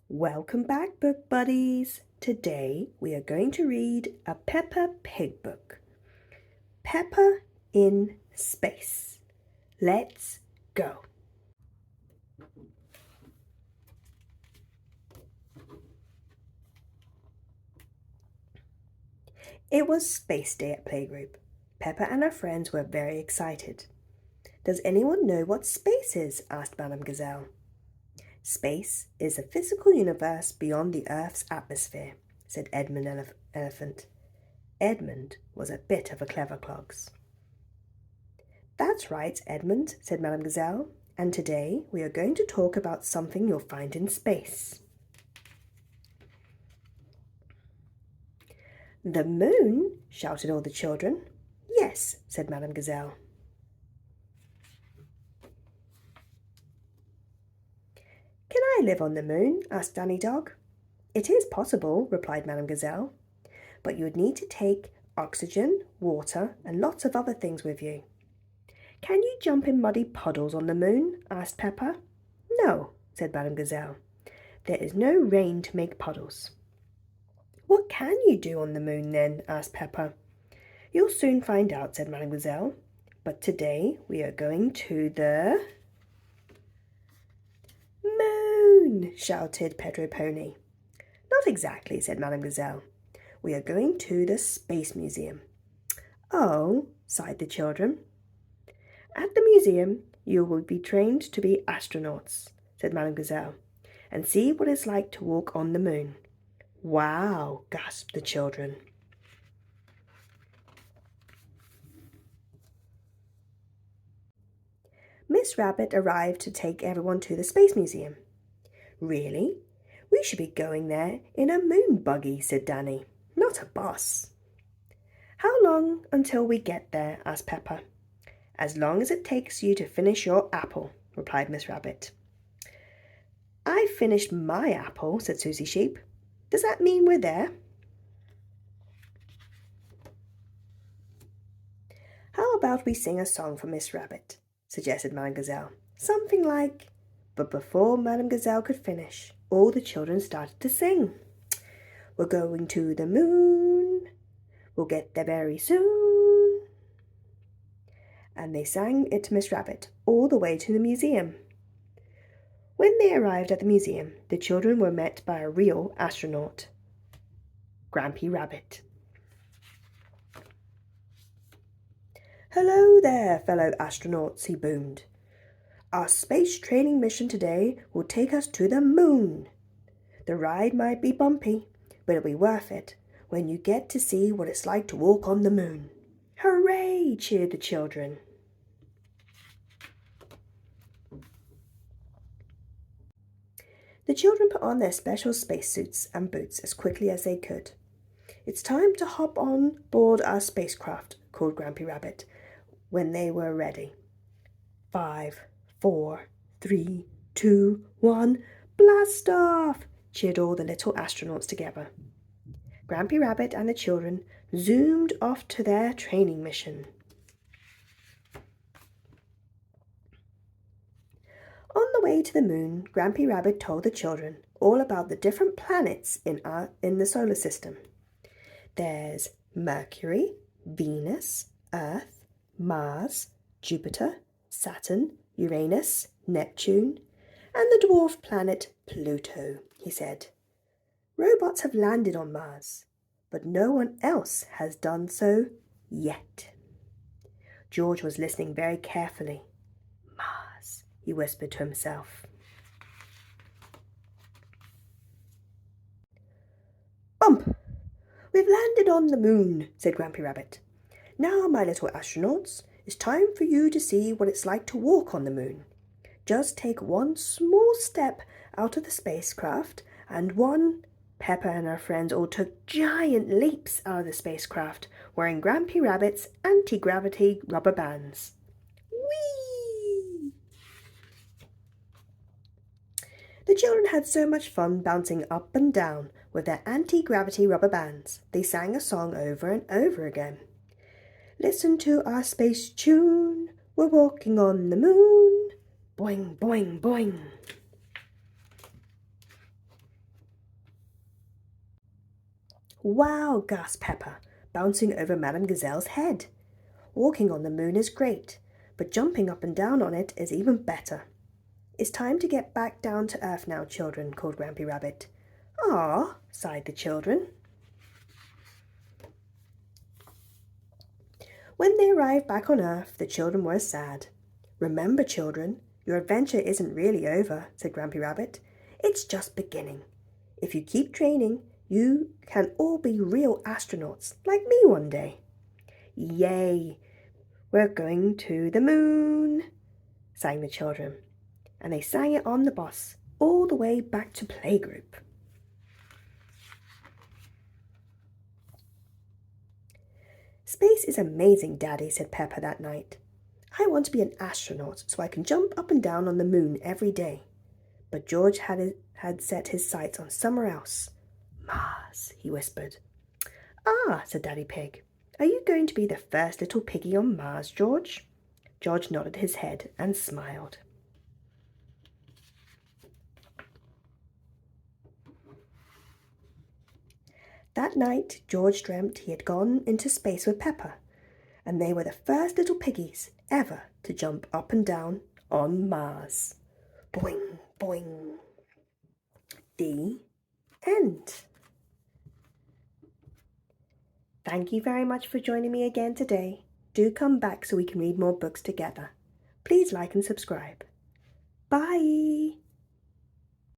Welcome back, book buddies. Today we are going to read a Peppa Pig book. Peppa in Space. Let's go. It was Space Day at Playgroup. Peppa and her friends were very excited. Does anyone know what space is? Asked Madame Gazelle. Space is a physical universe beyond the Earth's atmosphere, said Edmond Elephant. Edmond was a bit of a clever clogs. That's right, Edmond, said Madame Gazelle, and today we are going to talk about something you'll find in space. The moon, shouted all the children. Yes, said Madame Gazelle. Can I live on the moon? Asked Danny Dog. It is possible, replied Madame Gazelle, but you would need to take oxygen, water, and lots of other things with you. Can you jump in muddy puddles on the moon? Asked Peppa. No, said Madame Gazelle. There is no rain to make puddles. What can you do on the moon then? Asked Peppa. You'll soon find out, said Madame Gazelle. But today we are going to the moon, shouted Pedro Pony. Not exactly, said Madame Gazelle. We are going to the Space Museum. Oh, sighed the children. At the museum, you will be trained to be astronauts, said Madame Gazelle, and see what it's like to walk on the moon. Wow, gasped the children. Miss Rabbit arrived to take everyone to the Space Museum. Really? We should be going there in a moon buggy, said Danny, not a bus. How long until we get there? Asked Peppa. As long as it takes you to finish your apple, replied Miss Rabbit. I finished my apple, said Suzy Sheep. Does that mean we're there? How about we sing a song for Miss Rabbit? Suggested Madame Gazelle. Something like... But before Madame Gazelle could finish, all the children started to sing. We're going to the moon. We'll get there very soon. And they sang it to Miss Rabbit all the way to the museum. When they arrived at the museum, the children were met by a real astronaut, Grampy Rabbit. Hello there, fellow astronauts, he boomed. Our space training mission today will take us to the moon. The ride might be bumpy, but it'll be worth it when you get to see what it's like to walk on the moon. Hooray! Cheered the children. The children put on their special spacesuits and boots as quickly as they could. It's time to hop on board our spacecraft, called Grampy Rabbit, when they were ready. 5, 4, 3, 2, 1, blast off! Cheered all the little astronauts together. Grampy Rabbit and the children zoomed off to their training mission. On the way to the moon, Grampy Rabbit told the children all about the different planets in the solar system. There's Mercury, Venus, Earth, Mars, Jupiter, Saturn, Uranus, Neptune, and the dwarf planet Pluto, he said. Robots have landed on Mars, but no one else has done so yet. George was listening very carefully. Mars, he whispered to himself. Bump! We've landed on the moon, said Grampy Rabbit. Now, my little astronauts, it's time for you to see what it's like to walk on the moon. Just take one small step out of the spacecraft and one... Peppa and her friends all took giant leaps out of the spacecraft, wearing Grampy Rabbit's anti-gravity rubber bands. Whee! The children had so much fun bouncing up and down with their anti-gravity rubber bands. They sang a song over and over again. Listen to our space tune. We're walking on the moon. Boing, boing, boing. Wow, gasped Peppa, bouncing over Madame Gazelle's head. Walking on the moon is great, but jumping up and down on it is even better. It's time to get back down to earth now, children, called Grampy Rabbit. Ah, sighed the children. When they arrived back on earth, the children were sad. Remember, children, your adventure isn't really over, said Grampy Rabbit. It's just beginning. If you keep training, you can all be real astronauts, like me one day. Yay! We're going to the moon, sang the children. And they sang it on the bus, all the way back to playgroup. Space is amazing, Daddy, said Peppa that night. I want to be an astronaut so I can jump up and down on the moon every day. But George had set his sights on somewhere else. Mars, he whispered. Ah, said Daddy Pig. Are you going to be the first little piggy on Mars, George? George nodded his head and smiled. That night, George dreamt he had gone into space with Peppa, and they were the first little piggies ever to jump up and down on Mars. Boing, boing. The end. Thank you very much for joining me again today. Do come back so we can read more books together. Please like and subscribe. Bye!